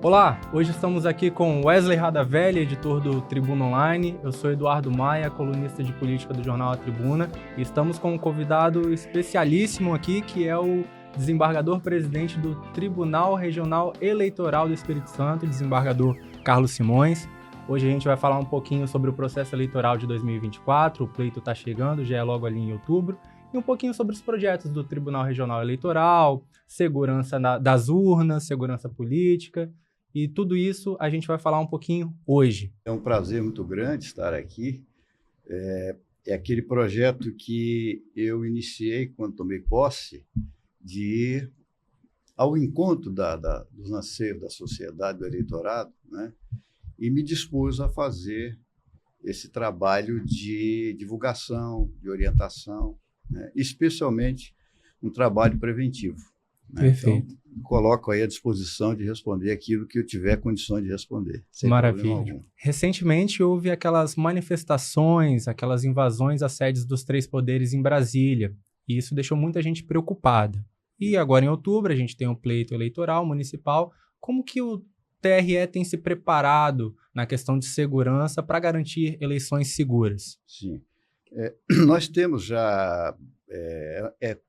Olá, hoje estamos aqui com Wesley Radavelli, editor do Tribuna Online. Eu sou Eduardo Maia, colunista de política do jornal A Tribuna, e estamos com um convidado especialíssimo aqui, que é o desembargador-presidente do Tribunal Regional Eleitoral do Espírito Santo, desembargador Carlos Simões. Hoje a gente vai falar um pouquinho sobre o processo eleitoral de 2024, o pleito está chegando, já é logo ali em outubro, e um pouquinho sobre os projetos do Tribunal Regional Eleitoral, segurança das urnas, segurança política. E tudo isso a gente vai falar um pouquinho hoje. É um prazer muito grande estar aqui. É aquele projeto que eu iniciei quando tomei posse, de ir ao encontro dos anseios da sociedade, do eleitorado, né? E me dispus a fazer esse trabalho de divulgação, de orientação, né? Especialmente um trabalho preventivo. Perfeito. Então, coloco aí à disposição de responder aquilo que eu tiver condições de responder. Maravilha. Recentemente houve aquelas manifestações, aquelas invasões às sedes dos três poderes em Brasília, e isso deixou muita gente preocupada. E agora em outubro a gente tem um pleito eleitoral municipal. Como que o TRE tem se preparado na questão de segurança para garantir eleições seguras? Sim. Nós temos já...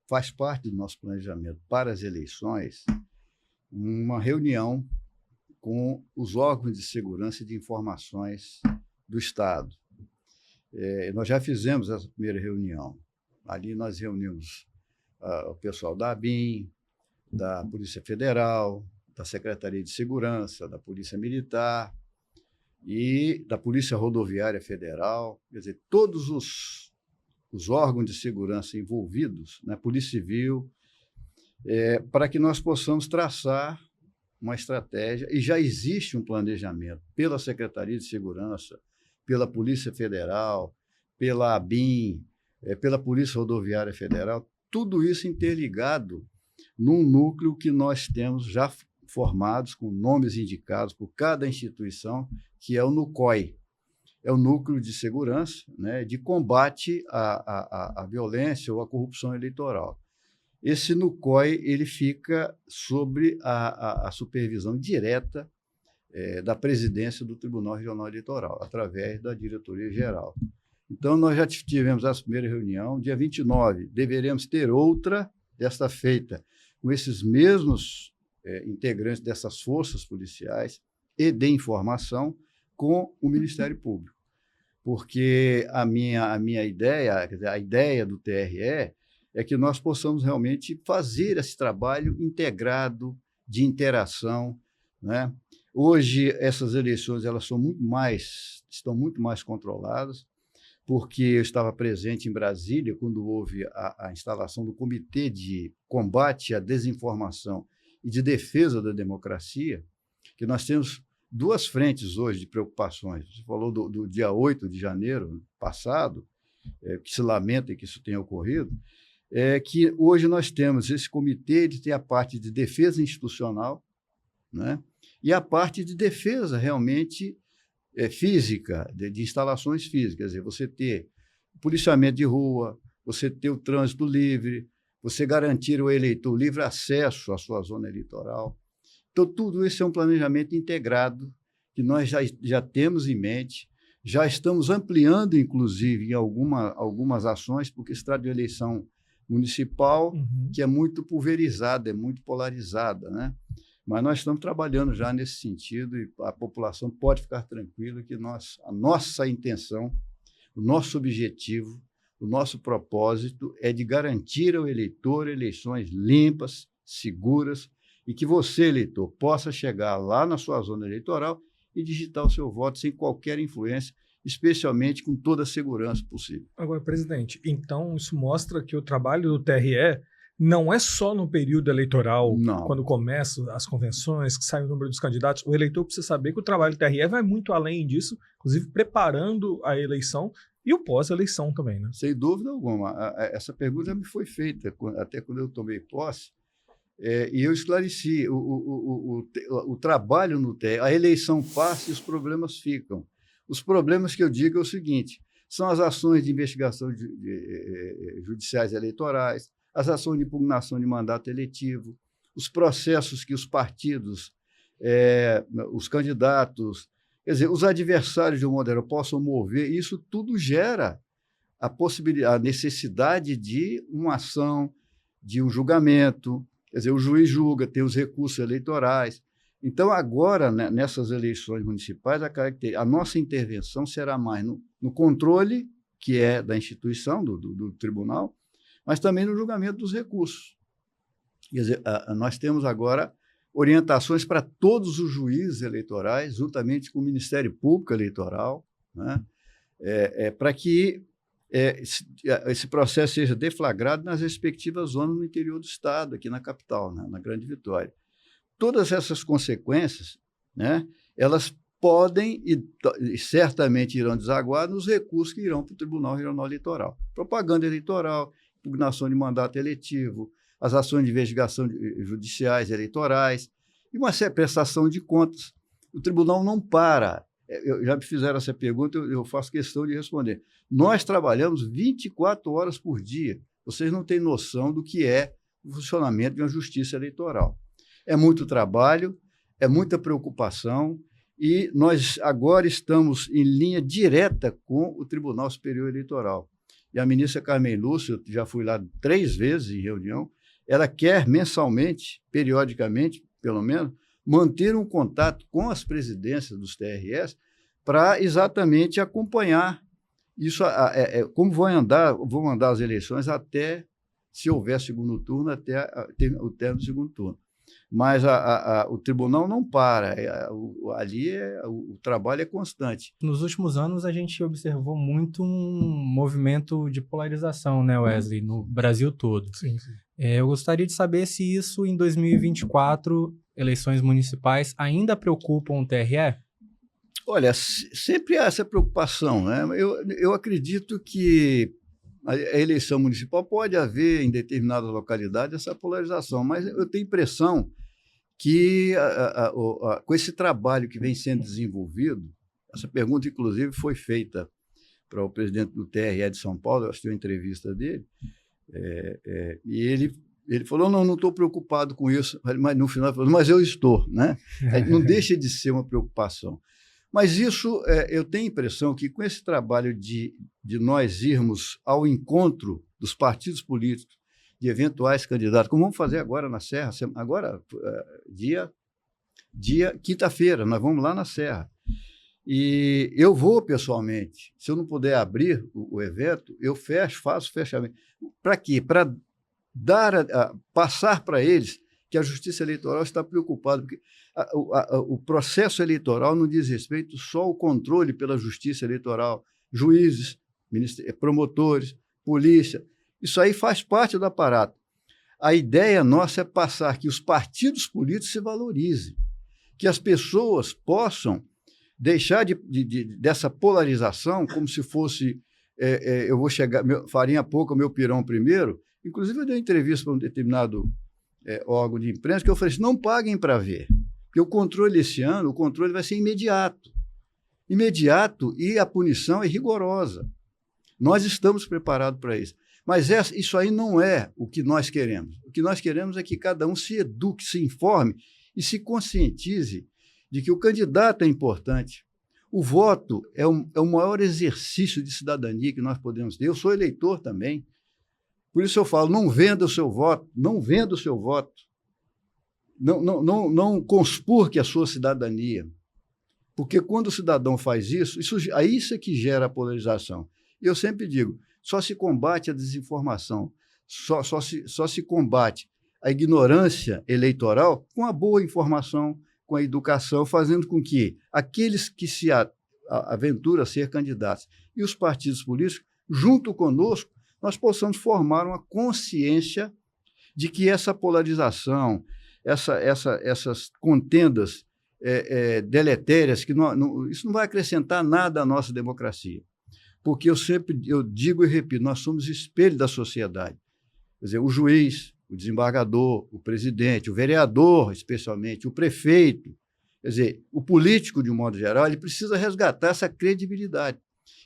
faz parte do nosso planejamento para as eleições uma reunião com os órgãos de segurança e de informações do Estado. Nós já fizemos essa primeira reunião. Ali nós reunimos o pessoal da ABIN, da Polícia Federal, da Secretaria de Segurança, da Polícia Militar e da Polícia Rodoviária Federal, quer dizer, todos os órgãos de segurança envolvidos, né, Polícia Civil, para que nós possamos traçar uma estratégia, e já existe um planejamento pela Secretaria de Segurança, pela Polícia Federal, pela ABIN, pela Polícia Rodoviária Federal, tudo isso interligado num núcleo que nós temos já formados, com nomes indicados por cada instituição, que é o NUCOI. É o Núcleo de Segurança, né, de combate à violência ou à corrupção eleitoral. Esse NUCOI ele fica sob a supervisão direta da presidência do Tribunal Regional Eleitoral, através da diretoria-geral. Então, nós já tivemos essa primeira reunião, dia 29, deveremos ter outra, desta feita, com esses mesmos integrantes dessas forças policiais e de informação, com o Ministério Público. Porque a minha ideia, quer dizer, a ideia do TRE é que nós possamos realmente fazer esse trabalho integrado, de interação, né? Hoje, essas eleições elas estão muito mais controladas, porque eu estava presente em Brasília quando houve a instalação do Comitê de Combate à Desinformação e de Defesa da Democracia, que nós temos duas frentes hoje de preocupações. Você falou do dia 8 de janeiro passado, que se lamenta que isso tenha ocorrido, que hoje nós temos esse comitê de ter a parte de defesa institucional, né, e a parte de defesa realmente física, de instalações físicas. Quer dizer, você ter policiamento de rua, você ter o trânsito livre, você garantir ao eleitor livre acesso à sua zona eleitoral. Então, tudo isso é um planejamento integrado que nós já temos em mente, já estamos ampliando, inclusive, em algumas ações, porque se trata de eleição municipal, que é muito pulverizada, é muito polarizada, né? Mas nós estamos trabalhando já nesse sentido e a população pode ficar tranquila que a nossa intenção, o nosso objetivo, o nosso propósito é de garantir ao eleitor eleições limpas, seguras, e que você, eleitor, possa chegar lá na sua zona eleitoral e digitar o seu voto sem qualquer influência, especialmente com toda a segurança possível. Agora, presidente, então isso mostra que o trabalho do TRE não é só no período eleitoral, Não. Quando começam as convenções, que sai o número dos candidatos. O eleitor precisa saber que o trabalho do TRE vai muito além disso, inclusive preparando a eleição e o pós-eleição também, né? Sem dúvida alguma. Essa pergunta me foi feita até quando eu tomei posse, e eu esclareci o trabalho no TRE. A eleição passa e os problemas ficam. Os problemas que eu digo é o seguinte: são as ações de investigação judiciais eleitorais, as ações de impugnação de mandato eletivo, os processos que os partidos os candidatos, quer dizer, os adversários de um modo geral possam mover, isso tudo gera a possibilidade, a necessidade de uma ação, de um julgamento, quer dizer, o juiz julga, tem os recursos eleitorais. Então, agora, né, nessas eleições municipais, a nossa intervenção será mais no controle, que é da instituição, do tribunal, mas também no julgamento dos recursos. Quer dizer, nós temos agora orientações para todos os juízes eleitorais, juntamente com o Ministério Público Eleitoral, né, para que esse processo seja deflagrado nas respectivas zonas no interior do Estado, aqui na capital, né, na Grande Vitória. Todas essas consequências, né, elas podem e certamente irão desaguar nos recursos que irão para o Tribunal Regional Eleitoral. Propaganda eleitoral, impugnação de mandato eletivo, as ações de investigação judiciais eleitorais e uma prestação de contas. O tribunal não para. Já me fizeram essa pergunta, eu faço questão de responder. Nós trabalhamos 24 horas por dia. Vocês não têm noção do que é o funcionamento de uma justiça eleitoral. É muito trabalho, é muita preocupação, e nós agora estamos em linha direta com o Tribunal Superior Eleitoral. E a ministra Carmen Lúcia, eu já fui lá 3 vezes em reunião, ela quer mensalmente, periodicamente, pelo menos, manter um contato com as presidências dos TRS para exatamente acompanhar isso, como vão andar as eleições até, se houver segundo turno, até o término do segundo turno. Mas o tribunal não para, o trabalho é constante. Nos últimos anos, a gente observou muito um movimento de polarização, né, Wesley, no Brasil todo. Sim, sim. Eu gostaria de saber se isso, em 2024, eleições municipais, ainda preocupam o TRE? Olha, sempre há essa preocupação, né? Eu acredito que a eleição municipal pode haver, em determinadas localidades, essa polarização, mas eu tenho a impressão que, com esse trabalho que vem sendo desenvolvido, essa pergunta, inclusive, foi feita para o presidente do TRE de São Paulo, eu assisti uma entrevista dele, e ele falou, não estou preocupado com isso, mas no final ele falou, mas eu estou, né? Não deixa de ser uma preocupação. Mas isso, eu tenho a impressão que com esse trabalho de nós irmos ao encontro dos partidos políticos, de eventuais candidatos, como vamos fazer agora na Serra, agora, quinta-feira, nós vamos lá na Serra. E eu vou pessoalmente, se eu não puder abrir o evento, eu faço fechamento. Para quê? Para passar para eles que a Justiça Eleitoral está preocupada, porque o processo eleitoral não diz respeito só ao controle pela Justiça Eleitoral, juízes, promotores, polícia, isso aí faz parte do aparato. A ideia nossa é passar que os partidos políticos se valorizem, que as pessoas possam deixar dessa polarização, como se fosse, eu vou chegar, farinha pouca, meu pirão primeiro. Inclusive, eu dei uma entrevista para um determinado órgão de imprensa que eu falei assim, não paguem para ver, porque o controle esse ano, o controle vai ser imediato, e a punição é rigorosa. Nós estamos preparados para isso. Mas isso aí não é o que nós queremos. O que nós queremos é que cada um se eduque, se informe e se conscientize de que o candidato é importante. O voto é o maior exercício de cidadania que nós podemos ter. Eu sou eleitor também. Por isso eu falo, não venda o seu voto, não venda o seu voto. Não conspurque a sua cidadania. Porque quando o cidadão faz isso é que gera a polarização. E eu sempre digo, só se combate a desinformação, só se combate a ignorância eleitoral com a boa informação, com a educação, fazendo com que aqueles que se aventuram a ser candidatos e os partidos políticos, junto conosco, nós possamos formar uma consciência de que essa polarização, essas contendas deletérias, isso não vai acrescentar nada à nossa democracia. Porque eu digo e repito, nós somos espelho da sociedade. Quer dizer, o juiz, o desembargador, o presidente, o vereador, especialmente, o prefeito, quer dizer, o político, de um modo geral, ele precisa resgatar essa credibilidade.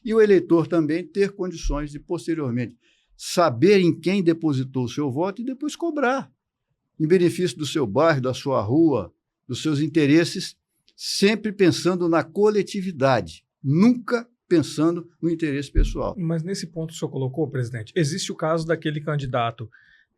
E o eleitor também ter condições de, posteriormente, saber em quem depositou o seu voto e depois cobrar, em benefício do seu bairro, da sua rua, dos seus interesses, sempre pensando na coletividade, nunca pensando no interesse pessoal. Mas nesse ponto que o senhor colocou, presidente, existe o caso daquele candidato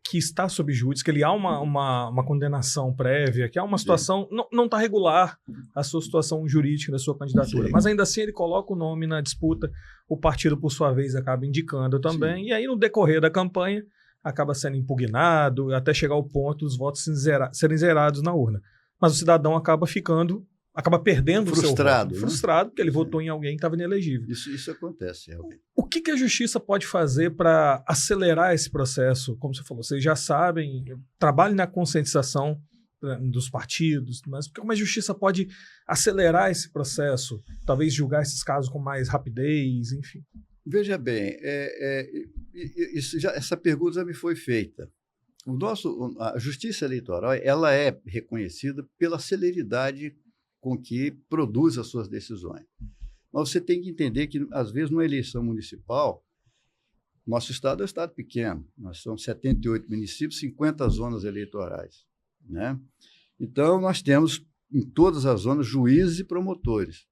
que está sob júdice, que ele há uma condenação prévia, que há uma situação, não está regular a sua situação jurídica da sua candidatura, Sim. mas ainda assim ele coloca o nome na disputa, o partido, por sua vez, acaba indicando também, e aí no decorrer da campanha acaba sendo impugnado, até chegar ao ponto dos votos serem zerados na urna. Mas o cidadão acaba perdendo Frustrado, o seu voto. né? Frustrado, porque ele votou em alguém que estava inelegível. Isso acontece, realmente. O que a justiça pode fazer para acelerar esse processo? Como você falou, vocês já sabem, trabalhem na conscientização dos partidos, mas como a justiça pode acelerar esse processo? Talvez julgar esses casos com mais rapidez, enfim. Veja bem, essa pergunta já me foi feita. A justiça eleitoral ela é reconhecida pela celeridade com que produz as suas decisões. Mas você tem que entender que, às vezes, numa eleição municipal, nosso estado é um estado pequeno, nós somos 78 municípios, 50 zonas eleitorais, né? Então, nós temos em todas as zonas juízes e promotores.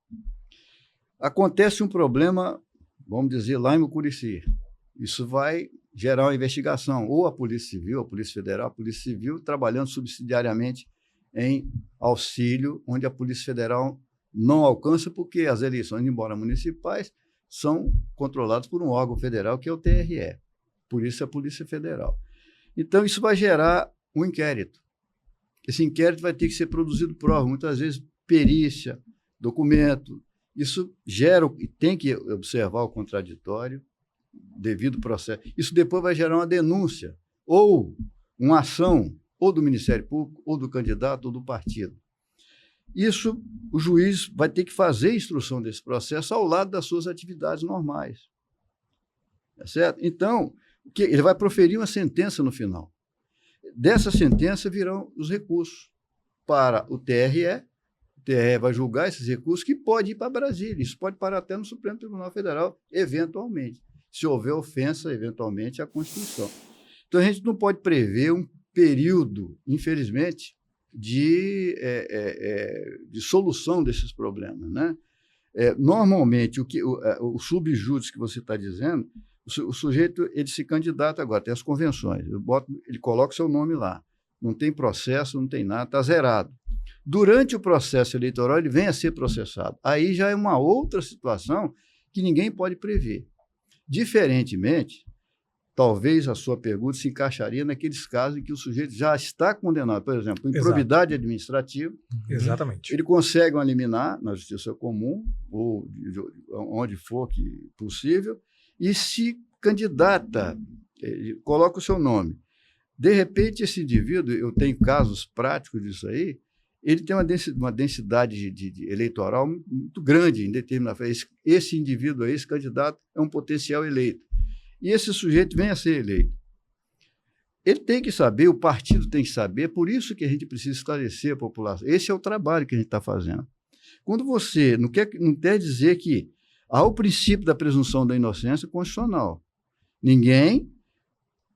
Acontece um problema, vamos dizer, lá em Mucurici. Isso vai gerar uma investigação, ou a Polícia Civil, a Polícia Federal, a Polícia Civil trabalhando subsidiariamente em auxílio, onde a Polícia Federal não alcança, porque as eleições, embora municipais, são controladas por um órgão federal, que é o TRE, por isso a Polícia Federal. Então, isso vai gerar um inquérito. Esse inquérito vai ter que ser produzido prova, muitas vezes perícia, documento. Isso gera, e tem que observar o contraditório, devido processo. Isso depois vai gerar uma denúncia, ou uma ação, ou do Ministério Público, ou do candidato, ou do partido. Isso, o juiz vai ter que fazer a instrução desse processo ao lado das suas atividades normais. Tá certo? Então, ele vai proferir uma sentença no final. Dessa sentença virão os recursos para o TRE. O TRE vai julgar esses recursos, que pode ir para Brasília. Isso pode parar até no Supremo Tribunal Federal, eventualmente, se houver ofensa, eventualmente, à Constituição. Então, a gente não pode prever um período, infelizmente, de solução desses problemas, né? Normalmente, o subjúdice que você está dizendo, o sujeito ele se candidata agora, tem as convenções, ele coloca o seu nome lá, não tem processo, não tem nada, está zerado. Durante o processo eleitoral, ele vem a ser processado. Aí já é uma outra situação que ninguém pode prever. Diferentemente, talvez a sua pergunta se encaixaria naqueles casos em que o sujeito já está condenado, por exemplo, improbidade administrativa. Exatamente. Ele consegue uma liminar na justiça comum, ou onde for que possível, e se candidata, coloca o seu nome. De repente, esse indivíduo, eu tenho casos práticos disso aí, ele tem uma densidade eleitoral muito grande em determinada. Esse indivíduo aí, esse candidato, é um potencial eleito. E esse sujeito vem a ser eleito. Ele tem que saber, o partido tem que saber, por isso que a gente precisa esclarecer a população. Esse é o trabalho que a gente está fazendo. Quando você não quer dizer que há o princípio da presunção da inocência constitucional. Ninguém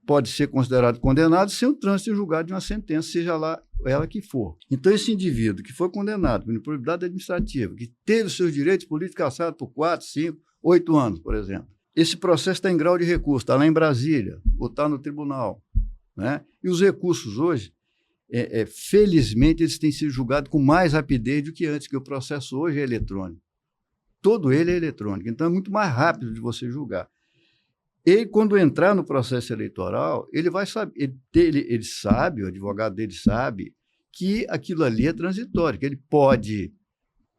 pode ser considerado condenado sem o trânsito julgado de uma sentença, seja lá ela que for. Então, esse indivíduo que foi condenado por improbidade administrativa, que teve os seus direitos políticos cassados por 4, 5, 8 anos, por exemplo, esse processo está em grau de recurso, está lá em Brasília, ou está no tribunal, né? E os recursos hoje, felizmente, eles têm sido julgados com mais rapidez do que antes, porque o processo hoje é eletrônico. Todo ele é eletrônico, então é muito mais rápido de você julgar. Ele, quando entrar no processo eleitoral, ele vai saber, ele sabe, o advogado dele sabe, que aquilo ali é transitório, que ele pode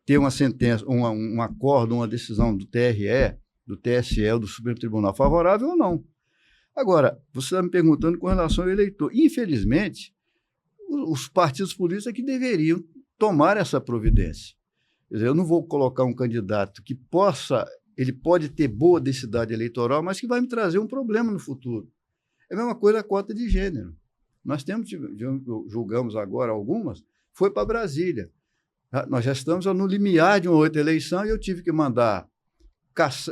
ter uma sentença, um acordo, uma decisão do TRE, do TSE ou do Supremo Tribunal favorável ou não. Agora, você está me perguntando com relação ao eleitor. Infelizmente, os partidos políticos é que deveriam tomar essa providência. Quer dizer, eu não vou colocar um candidato que ele pode ter boa densidade eleitoral, mas que vai me trazer um problema no futuro. É a mesma coisa a cota de gênero. Nós julgamos agora algumas, foi para Brasília. Nós já estamos no limiar de uma outra eleição e eu tive que mandar,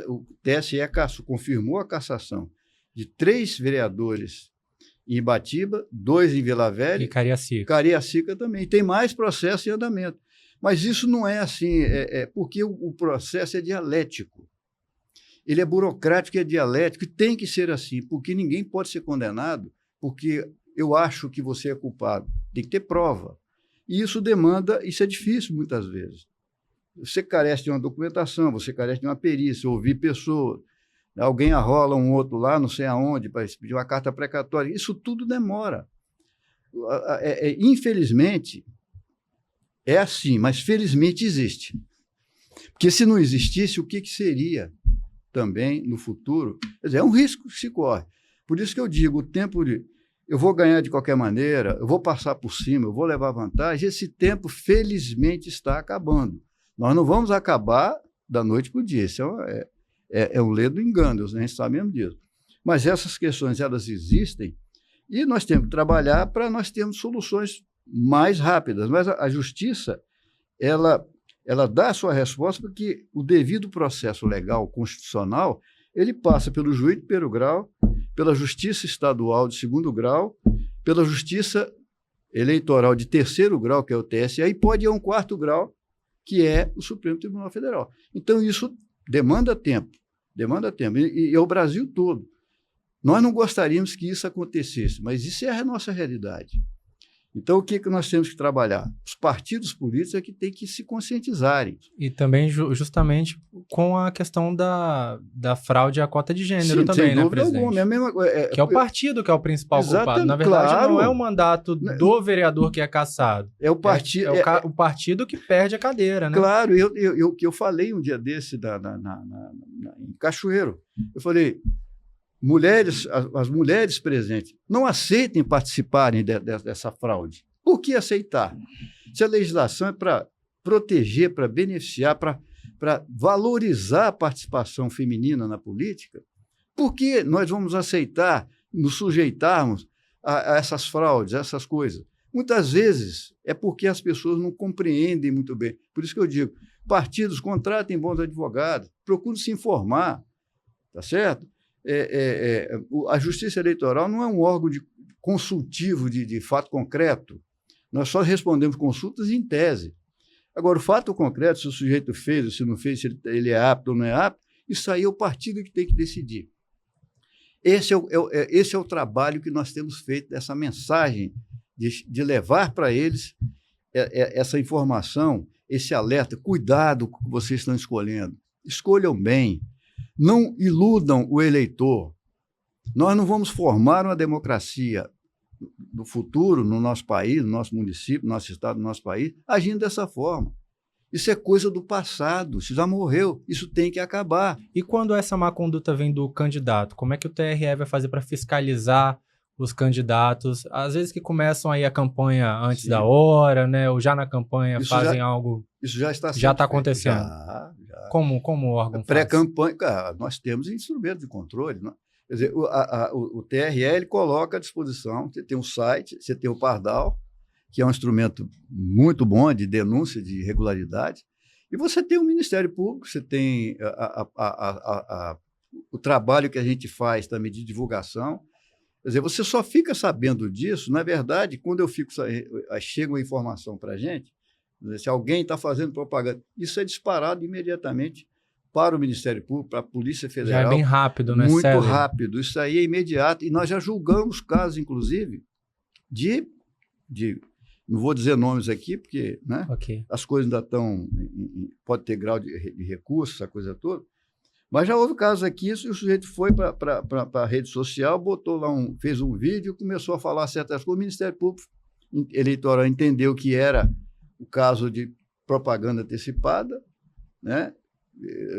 o TSE confirmou a cassação de 3 vereadores em Ibatiba, 2 em Vila Velha. E Cariacica. Cariacica também. Tem mais processo em andamento. Mas isso não é assim, porque o processo é dialético. Ele é burocrático e é dialético, e tem que ser assim, porque ninguém pode ser condenado porque eu acho que você é culpado. Tem que ter prova. E isso é difícil muitas vezes. Você carece de uma documentação, você carece de uma perícia, ouvir pessoas, alguém arrola um outro lá, não sei aonde, para pedir uma carta precatória. Isso tudo demora. Infelizmente, é assim, mas felizmente existe. Porque se não existisse, o que seria também no futuro? Quer dizer, é um risco que se corre. Por isso que eu digo, o tempo de eu vou ganhar de qualquer maneira, eu vou passar por cima, eu vou levar vantagem, esse tempo, felizmente, está acabando. Nós não vamos acabar da noite para o dia. Isso é um ledo engano, a gente sabe mesmo disso. Mas essas questões, elas existem e nós temos que trabalhar para nós termos soluções mais rápidas. Mas a justiça, ela dá a sua resposta porque o devido processo legal constitucional, ele passa pelo juiz de primeiro grau, pela justiça estadual de segundo grau, pela justiça eleitoral de terceiro grau, que é o TSE, e pode ir a um quarto grau, que é o Supremo Tribunal Federal. Então, isso demanda tempo, e é o Brasil todo. Nós não gostaríamos que isso acontecesse, mas isso é a nossa realidade. Então, o que nós temos que trabalhar? Os partidos políticos é que têm que se conscientizarem. E também justamente com a questão da fraude à cota de gênero. Sim, também, né, presidente? Alguma, é a mesma, que é o partido que é o principal culpado. Na verdade, claro, não é o mandato do vereador que é cassado. É o partido. O partido que perde a cadeira, né? Claro, eu falei um dia desse em Cachoeiro. Eu falei, as mulheres presentes não aceitem participarem dessa fraude. Por que aceitar? Se a legislação é para proteger, para beneficiar, para valorizar a participação feminina na política, por que nós vamos aceitar, nos sujeitarmos a essas fraudes, a essas coisas? Muitas vezes é porque as pessoas não compreendem muito bem. Por isso que eu digo, partidos contratem bons advogados, procurem se informar, tá certo? A Justiça Eleitoral não é um órgão consultivo de fato concreto. Nós só respondemos consultas em tese. Agora, o fato concreto, se o sujeito fez ou se não fez, se ele é apto ou não é apto, isso aí é o partido que tem que decidir. Esse é o trabalho que nós temos feito, dessa mensagem de levar para eles essa informação, esse alerta. Cuidado com o que vocês estão escolhendo. Escolham bem. Não iludam o eleitor. Nós não vamos formar uma democracia do futuro no nosso país, no nosso município, no nosso estado, no nosso país, agindo dessa forma. Isso é coisa do passado, isso já morreu, isso tem que acabar. E quando essa má conduta vem do candidato, como é que o TRE vai fazer para fiscalizar os candidatos? Às vezes que começam aí a campanha antes da hora, né? Ou já na campanha isso fazem algo... Isso já está acontecendo. Já. Como o órgão pré-campanha, nós temos instrumentos de controle, né? Quer dizer, o TRE ele coloca à disposição, você tem um site, você tem o Pardal, que é um instrumento muito bom de denúncia de irregularidade, e você tem o Ministério Público, você tem o trabalho que a gente faz também de divulgação. Quer dizer, você só fica sabendo disso, na verdade, quando chega uma informação para a gente, se alguém está fazendo propaganda, isso é disparado imediatamente para o Ministério Público, para a Polícia Federal. Já é bem rápido, né? Muito rápido. Isso aí é imediato. E nós já julgamos casos, inclusive, não vou dizer nomes aqui, porque né, as coisas ainda estão... Pode ter grau de recurso, essa coisa toda. Mas já houve casos aqui, e o sujeito foi para a rede social, botou lá fez um vídeo, começou a falar certas coisas, o Ministério Público Eleitoral entendeu que era o caso de propaganda antecipada, né?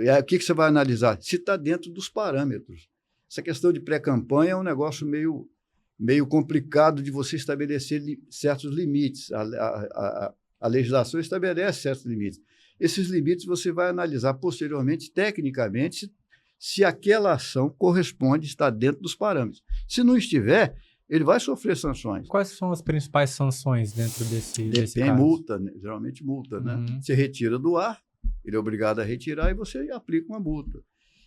E aí, o que você vai analisar? Se está dentro dos parâmetros. Essa questão de pré-campanha é um negócio meio complicado de você estabelecer certos limites. A legislação estabelece certos limites. Esses limites você vai analisar posteriormente, tecnicamente, se aquela ação corresponde, está dentro dos parâmetros. Se não estiver, ele vai sofrer sanções. Quais são as principais sanções dentro desse caso? Tem multa, né? Geralmente multa, né? Você retira do ar, ele é obrigado a retirar e você aplica uma multa.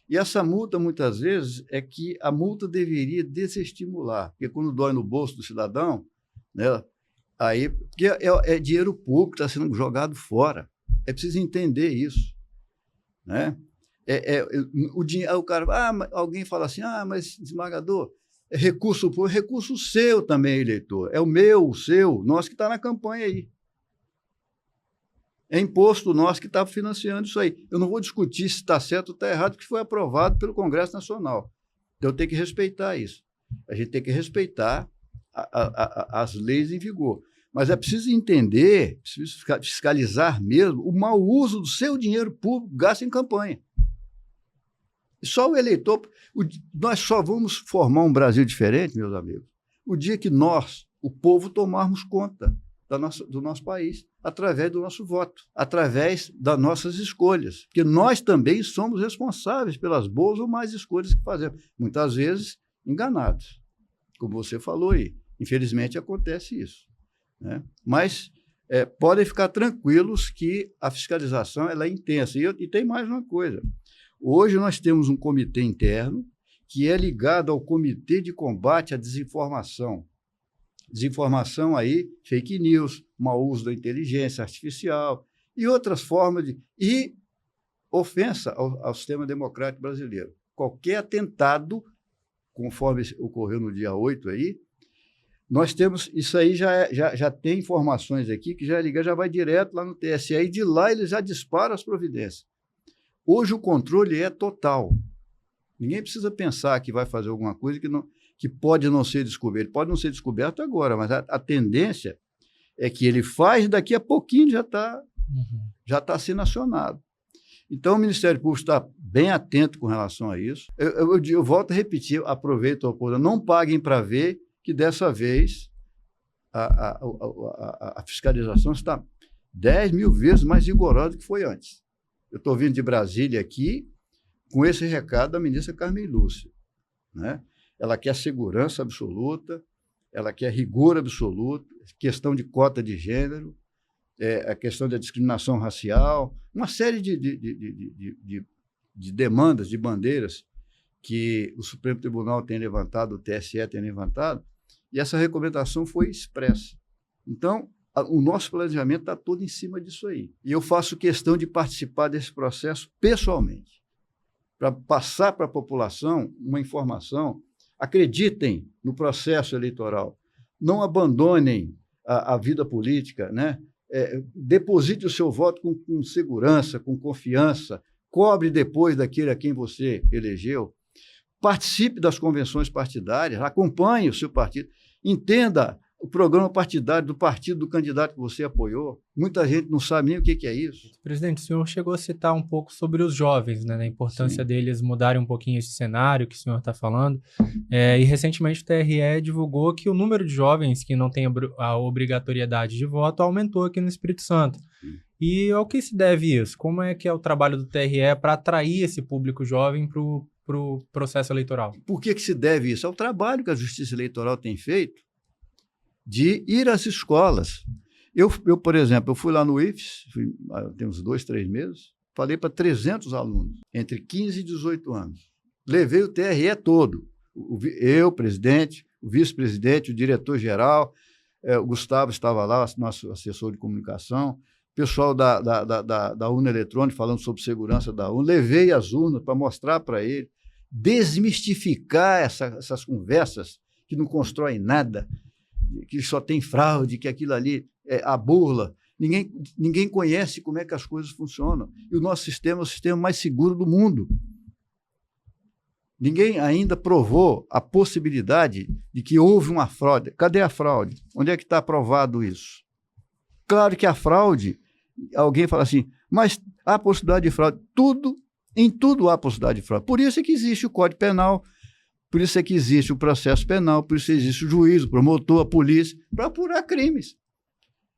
E essa multa, muitas vezes, é que a multa deveria desestimular, porque quando dói no bolso do cidadão, né, aí, porque é dinheiro público que está sendo jogado fora. É preciso entender isso, né? O dinheiro, o cara, alguém fala assim, mas desembargador, é recurso público, recurso seu também, eleitor. É o meu, o seu, nós que está na campanha aí. É imposto nosso que está financiando isso aí. Eu não vou discutir se está certo ou está errado, porque foi aprovado pelo Congresso Nacional. Então, eu tenho que respeitar isso. A gente tem que respeitar as leis em vigor. Mas é preciso entender, preciso fiscalizar mesmo o mau uso do seu dinheiro público gasto em campanha. E só o eleitor... Nós só vamos formar um Brasil diferente, meus amigos, o dia que nós, o povo, tomarmos conta do nosso país, através do nosso voto, através das nossas escolhas, porque nós também somos responsáveis pelas boas ou más escolhas que fazemos, muitas vezes enganados, como você falou aí. Infelizmente, acontece isso, né? Mas podem ficar tranquilos que a fiscalização ela é intensa. E tem mais uma coisa. Hoje nós temos um comitê interno que é ligado ao Comitê de Combate à Desinformação. Desinformação aí, fake news, mau uso da inteligência artificial e outras formas e ofensa ao sistema democrático brasileiro. Qualquer atentado, conforme ocorreu no dia 8 aí, nós temos, isso aí já tem informações aqui que já vai direto lá no TSE e de lá ele já dispara as providências. Hoje o controle é total. Ninguém precisa pensar que vai fazer alguma coisa que pode não ser descoberto. Ele pode não ser descoberto agora, mas a tendência é que ele faz, daqui a pouquinho já está sendo acionado. Então, o Ministério Público está bem atento com relação a isso. Eu volto a repetir, aproveito a oportunidade, não paguem para ver que, dessa vez, a fiscalização está 10 mil vezes mais rigorosa do que foi antes. Eu estou vindo de Brasília aqui com esse recado da ministra Carmen Lúcia, né? Ela quer segurança absoluta, ela quer rigor absoluto, questão de cota de gênero, a questão da discriminação racial, uma série de demandas, de bandeiras que o Supremo Tribunal tem levantado, o TSE tem levantado, e essa recomendação foi expressa. Então, o nosso planejamento está todo em cima disso aí. E eu faço questão de participar desse processo pessoalmente, para passar para a população uma informação. Acreditem no processo eleitoral, não abandonem a vida política, né? Deposite o seu voto com segurança, com confiança, cobre depois daquele a quem você elegeu, participe das convenções partidárias, acompanhe o seu partido, entenda o programa partidário do partido do candidato que você apoiou. Muita gente não sabe nem o que é isso. Presidente, o senhor chegou a citar um pouco sobre os jovens, né, a importância deles mudarem um pouquinho esse cenário que o senhor está falando. E recentemente o TRE divulgou que o número de jovens que não têm a obrigatoriedade de voto aumentou aqui no Espírito Santo. E ao que se deve isso? Como é que é o trabalho do TRE para atrair esse público jovem para o processo eleitoral? Por que se deve isso? É o trabalho que a Justiça Eleitoral tem feito de ir às escolas. Eu, por exemplo, eu fui lá no IFES, tem uns 2, 3 meses, falei para 300 alunos, entre 15 e 18 anos. Levei o TRE todo. Eu, presidente, o vice-presidente, o diretor-geral, o Gustavo estava lá, nosso assessor de comunicação, pessoal da urna eletrônica falando sobre segurança da urna. Levei as urnas para mostrar para ele, desmistificar essas conversas que não constroem nada, que só tem fraude, que aquilo ali é a burla. Ninguém conhece como é que as coisas funcionam. E o nosso sistema é o sistema mais seguro do mundo. Ninguém ainda provou a possibilidade de que houve uma fraude. Cadê a fraude? Onde é que está provado isso? Claro que a fraude, alguém fala assim, mas há possibilidade de fraude. Em tudo há possibilidade de fraude. Por isso é que existe o Código Penal, por isso é que existe o processo penal, por isso existe o juiz, o promotor, a polícia, para apurar crimes.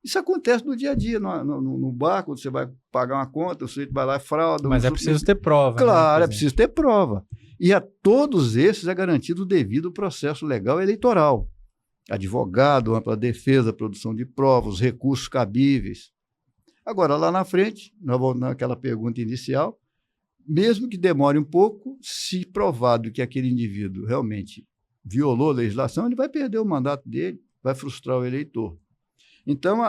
Isso acontece no dia a dia, no bar, quando você vai pagar uma conta, o sujeito vai lá e frauda. Mas é preciso ter prova. Claro, né, é preciso ter prova. E a todos esses é garantido o devido processo legal eleitoral. Advogado, ampla defesa, produção de provas, recursos cabíveis. Agora, lá na frente, naquela pergunta inicial, mesmo que demore um pouco, se provado que aquele indivíduo realmente violou a legislação, ele vai perder o mandato dele, vai frustrar o eleitor. Então,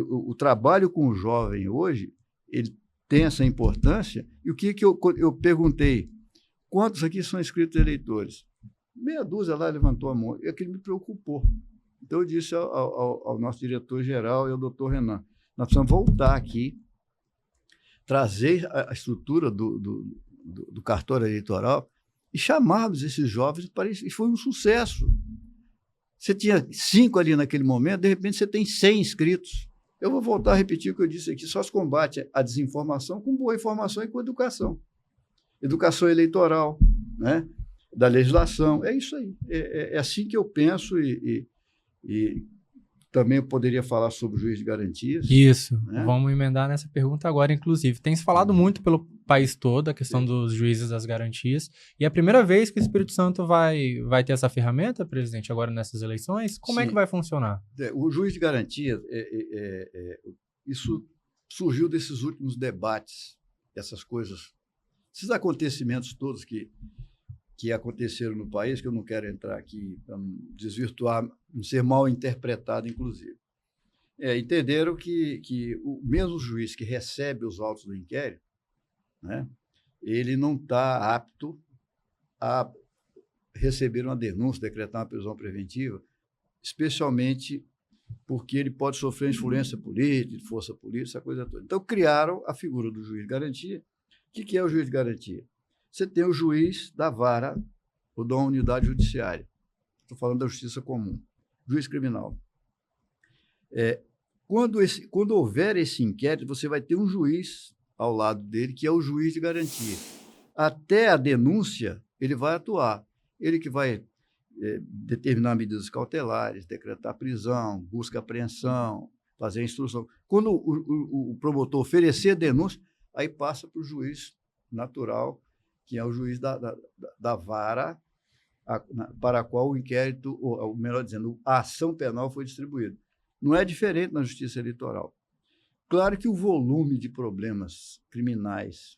o trabalho com o jovem hoje, ele tem essa importância. E o que eu perguntei? Quantos aqui são inscritos eleitores? Meia dúzia lá levantou a mão, e aquilo me preocupou. Então, eu disse ao nosso diretor-geral e ao doutor Renan, nós precisamos voltar aqui, trazer a estrutura do cartório eleitoral e chamarmos esses jovens para isso. E foi um sucesso. Você tinha 5 ali naquele momento, de repente você tem 100 inscritos. Eu vou voltar a repetir o que eu disse aqui, só se combate a desinformação com boa informação e com educação. Educação eleitoral, né? Da legislação, é isso aí. É assim que eu penso e também eu poderia falar sobre o juiz de garantias. Isso, né? Vamos emendar nessa pergunta agora, inclusive. Tem se falado muito pelo país todo a questão dos juízes das garantias, e é a primeira vez que o Espírito Santo vai ter essa ferramenta, presidente, agora nessas eleições. Como é que vai funcionar? O juiz de garantias, isso surgiu desses últimos debates, essas coisas, esses acontecimentos todos que aconteceram no país, que eu não quero entrar aqui para não desvirtuar, não ser mal interpretado, inclusive. Entenderam que o mesmo juiz que recebe os autos do inquérito, né, ele não está apto a receber uma denúncia, decretar uma prisão preventiva, especialmente porque ele pode sofrer influência política, de força política, essa coisa toda. Então, criaram a figura do juiz de garantia. O que é o juiz de garantia? Você tem o juiz da vara ou da unidade judiciária. Estou falando da justiça comum. Juiz criminal. Quando houver esse inquérito, você vai ter um juiz ao lado dele, que é o juiz de garantia. Até a denúncia, ele vai atuar. Ele que vai determinar medidas cautelares, decretar prisão, busca apreensão, fazer a instrução. Quando o promotor oferecer a denúncia, aí passa para o juiz natural, que é o juiz da vara para a qual o inquérito, ou melhor dizendo, a ação penal foi distribuída. Não é diferente na justiça eleitoral. Claro que o volume de problemas criminais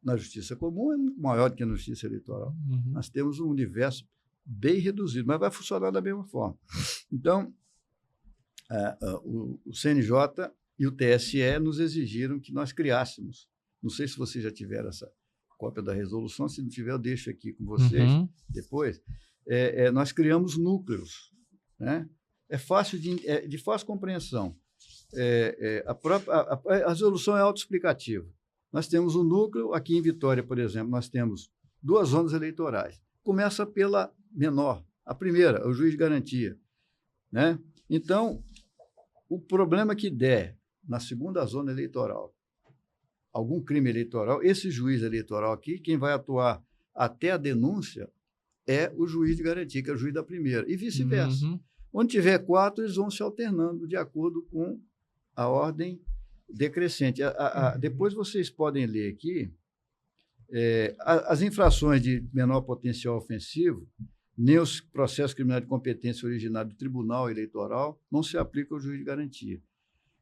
na justiça comum é muito maior do que na justiça eleitoral. Uhum. Nós temos um universo bem reduzido, mas vai funcionar da mesma forma. Então, o CNJ e o TSE nos exigiram que nós criássemos. Não sei se vocês já tiveram essa cópia da resolução, se não tiver, eu deixo aqui com vocês depois. Nós criamos núcleos, né? É fácil de fácil compreensão. A resolução é autoexplicativa. Nós temos um núcleo, aqui em Vitória, por exemplo, nós temos 2 zonas eleitorais. Começa pela menor, a primeira, o juiz de garantia, né? Então, o problema que der na segunda zona eleitoral, algum crime eleitoral, esse juiz eleitoral aqui, quem vai atuar até a denúncia é o juiz de garantia, que é o juiz da primeira, e vice-versa. Uhum. Onde tiver 4, eles vão se alternando de acordo com a ordem decrescente. Depois vocês podem ler aqui as infrações de menor potencial ofensivo, nem os processos criminais de competência originária do Tribunal Eleitoral não se aplicam ao juiz de garantia.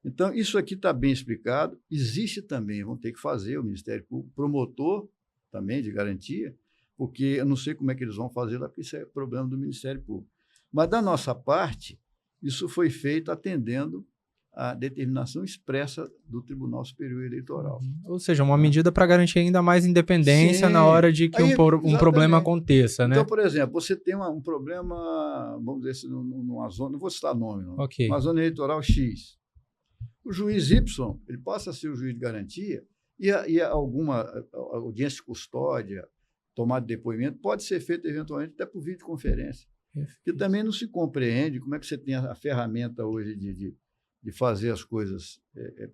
Então, isso aqui está bem explicado. Existe também, vão ter que fazer o Ministério Público, promotor também de garantia, porque eu não sei como é que eles vão fazer lá, porque isso é problema do Ministério Público. Mas, da nossa parte, isso foi feito atendendo à determinação expressa do Tribunal Superior Eleitoral. Ou seja, uma medida para garantir ainda mais independência na hora de que um problema aconteça, né? Então, por exemplo, você tem um problema, vamos dizer assim, numa zona, não vou citar nome, não, Okay. Uma zona eleitoral X. O juiz Y, ele passa a ser o juiz de garantia e alguma audiência de custódia, tomada de depoimento, pode ser feita eventualmente até por videoconferência. Que também não se compreende como é que você tem a ferramenta hoje de fazer as coisas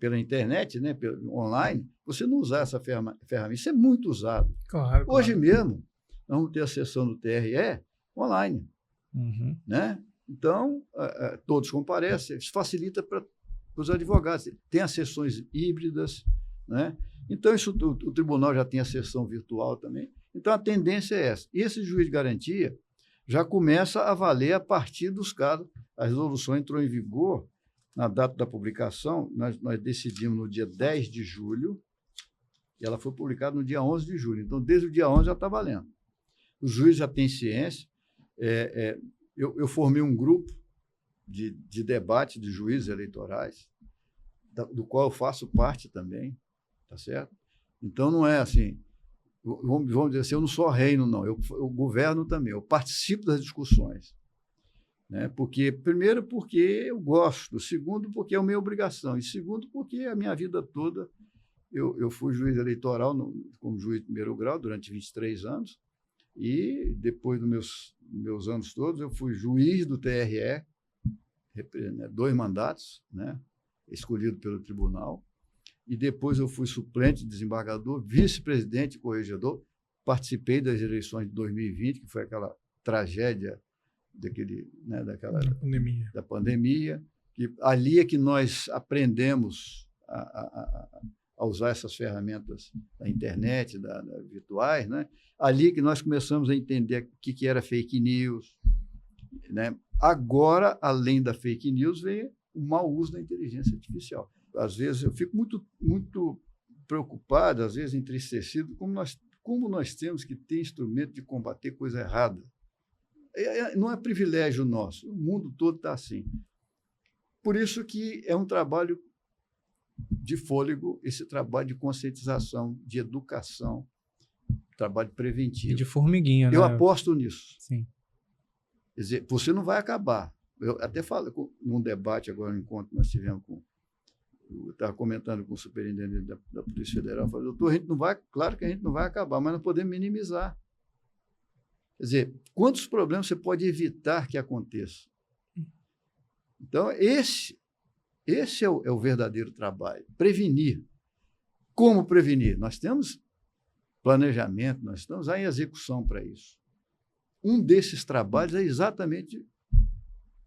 pela internet, né, online, você não usar essa ferramenta. Isso é muito usado. Claro. Hoje mesmo, nós vamos ter a sessão do TRE online. Uhum. Né? Então, todos comparecem, isso facilita para os advogados. Tem as sessões híbridas, né? Então, o tribunal já tem a sessão virtual também. Então, a tendência é essa. E esse juiz de garantia já começa a valer a partir dos casos. A resolução entrou em vigor na data da publicação, nós decidimos no dia 10 de julho, E ela foi publicada no dia 11 de julho. Então, desde o dia 11 já está valendo. Os juízes já têm ciência. Eu formei um grupo de debate de juízes eleitorais, do qual eu faço parte também, tá certo? Então, não é assim, vamos dizer assim, eu não só reino, não, eu governo também, eu participo das discussões. Né? Primeiro, porque eu gosto, segundo, porque é minha obrigação, e segundo, porque a minha vida toda eu fui juiz eleitoral como juiz de primeiro grau durante 23 anos, e depois dos meus anos todos, eu fui juiz do TRE, 2 mandatos, né, escolhido pelo tribunal, e depois eu fui suplente, desembargador, vice-presidente e corregedor. Participei das eleições de 2020, que foi aquela tragédia da pandemia, que ali é que nós aprendemos a usar essas ferramentas da internet, virtuais, né? Ali que nós começamos a entender o que era fake news, né? Agora, além da fake news, vem o mau uso da inteligência artificial. Às vezes eu fico muito preocupado, às vezes entristecido, como nós temos que ter instrumento de combater coisa errada. Não é privilégio nosso, o mundo todo está assim. Por isso que é um trabalho de fôlego, esse trabalho de conscientização, de educação, trabalho preventivo. E de formiguinha, né? Eu aposto nisso. Sim. Quer dizer, você não vai acabar. Eu até falo num debate agora, um encontro que nós tivemos eu estava comentando com o superintendente da Polícia Federal, falei, doutor, claro que a gente não vai acabar, mas nós podemos minimizar. Quer dizer, quantos problemas você pode evitar que aconteçam? Então, esse é o verdadeiro trabalho, prevenir. Como prevenir? Nós temos planejamento, nós estamos em execução para isso. Um desses trabalhos é exatamente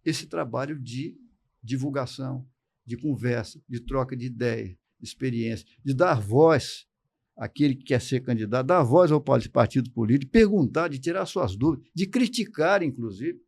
esse trabalho de divulgação, de conversa, de troca de ideias, de experiência, de dar voz àquele que quer ser candidato, dar voz ao partido político, perguntar, de tirar suas dúvidas, de criticar, inclusive.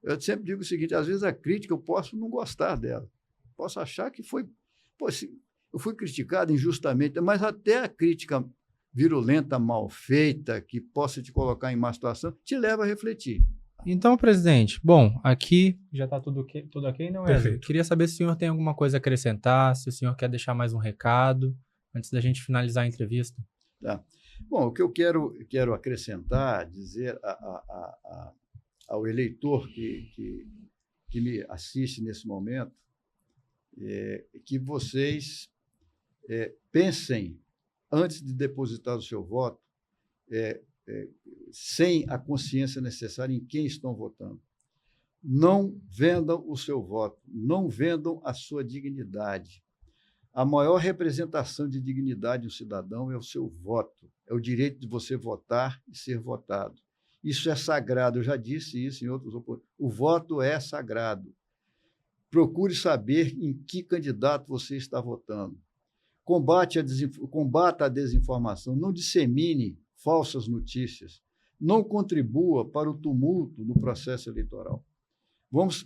Eu sempre digo o seguinte, às vezes a crítica eu posso não gostar dela, posso achar que eu fui criticado injustamente, mas até a crítica virulenta, mal feita, que possa te colocar em má situação, te leva a refletir. Então, presidente, bom, aqui já está tudo ok, não é? Perfeito. Queria saber se o senhor tem alguma coisa a acrescentar, se o senhor quer deixar mais um recado, antes da gente finalizar a entrevista. Tá. Bom, o que eu quero acrescentar, dizer ao eleitor que me assiste nesse momento, é que vocês pensem, antes de depositar o seu voto, sem a consciência necessária em quem estão votando. Não vendam o seu voto, não vendam a sua dignidade. A maior representação de dignidade do cidadão é o seu voto, é o direito de você votar e ser votado. Isso é sagrado, eu já disse isso em outros oportunidades. O voto é sagrado. Procure saber em que candidato você está votando. Combata a desinformação, não dissemine falsas notícias, não contribua para o tumulto no processo eleitoral. Vamos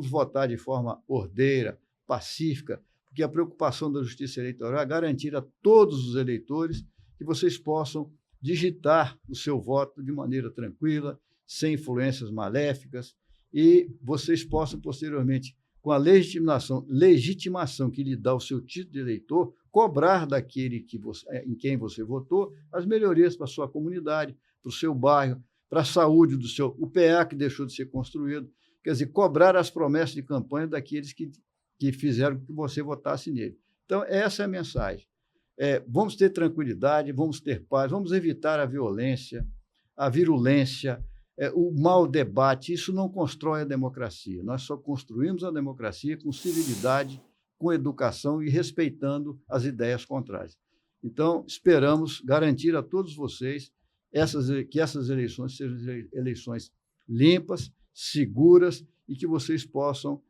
votar de forma ordeira, pacífica, porque a preocupação da Justiça Eleitoral é garantir a todos os eleitores que vocês possam digitar o seu voto de maneira tranquila, sem influências maléficas, e vocês possam, posteriormente, com a legitimação que lhe dá o seu título de eleitor, cobrar daquele em quem você votou as melhorias para a sua comunidade, para o seu bairro, para a saúde do seu UPA, que deixou de ser construído. Quer dizer, cobrar as promessas de campanha daqueles que fizeram que você votasse nele. Então, essa é a mensagem. Vamos ter tranquilidade, vamos ter paz, vamos evitar a violência, a virulência, o mau debate. Isso não constrói a democracia. Nós só construímos a democracia com civilidade, com educação e respeitando as ideias contrárias. Então, esperamos garantir a todos vocês que essas eleições sejam eleições limpas, seguras e que vocês possam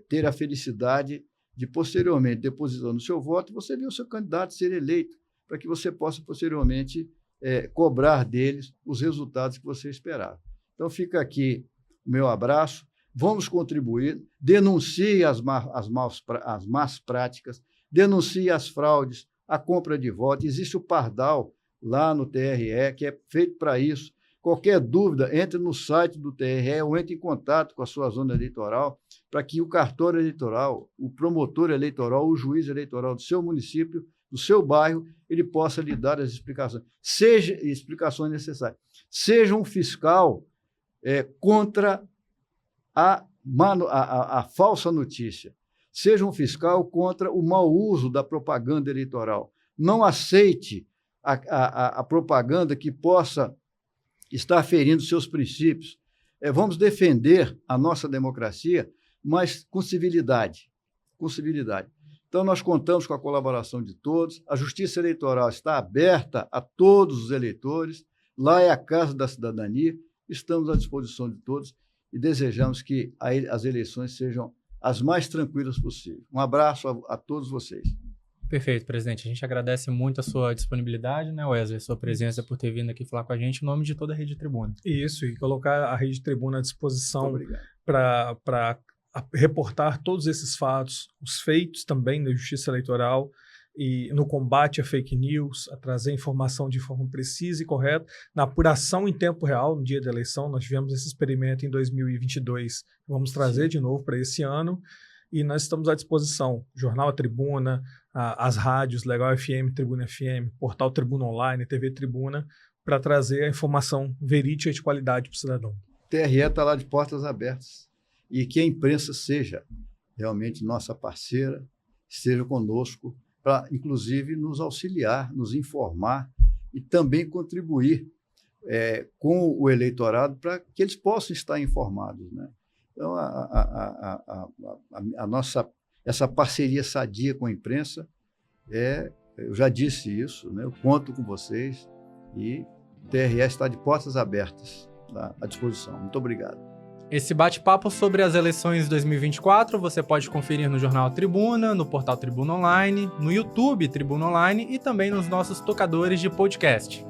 ter a felicidade de, posteriormente, depositando o seu voto, você ver o seu candidato ser eleito, para que você possa, posteriormente, cobrar deles os resultados que você esperava. Então, fica aqui o meu abraço. Vamos contribuir, denuncie as más práticas, denuncie as fraudes, a compra de votos. Existe o Pardal lá no TRE, que é feito para isso. Qualquer dúvida, entre no site do TRE ou entre em contato com a sua zona eleitoral para que o cartório eleitoral, o promotor eleitoral, o juiz eleitoral do seu município, do seu bairro, ele possa lhe dar as explicações necessárias. Seja um fiscal contra a falsa notícia. Seja um fiscal contra o mau uso da propaganda eleitoral. Não aceite a propaganda que possa estar ferindo seus princípios. Vamos defender a nossa democracia, mas com civilidade. Com civilidade. Então, nós contamos com a colaboração de todos. A Justiça Eleitoral está aberta a todos os eleitores. Lá é a Casa da Cidadania. Estamos à disposição de todos e desejamos que as eleições sejam as mais tranquilas possível. Um abraço a todos vocês. Perfeito, presidente. A gente agradece muito a sua disponibilidade, né, Wesley? Sua presença por ter vindo aqui falar com a gente em nome de toda a Rede Tribuna. Isso, e colocar a Rede Tribuna à disposição para reportar todos esses fatos, os feitos também da Justiça Eleitoral e no combate à fake news, a trazer informação de forma precisa e correta, na apuração em tempo real, no dia da eleição. Nós tivemos esse experimento em 2022, vamos trazer de novo para esse ano. E nós estamos à disposição, Jornal A Tribuna, as rádios, Legal FM, Tribuna FM, Portal Tribuna Online, TV Tribuna, para trazer a informação verídica e de qualidade para o cidadão. O TRE está lá de portas abertas e que a imprensa seja realmente nossa parceira, esteja conosco, para, inclusive, nos auxiliar, nos informar e também contribuir com o eleitorado para que eles possam estar informados, né? Então, essa parceria sadia com a imprensa, eu já disse isso, né? Eu conto com vocês e o TRE está de portas abertas à disposição. Muito obrigado. Esse bate-papo sobre as eleições de 2024 você pode conferir no Jornal Tribuna, no portal Tribuna Online, no YouTube Tribuna Online e também nos nossos tocadores de podcast.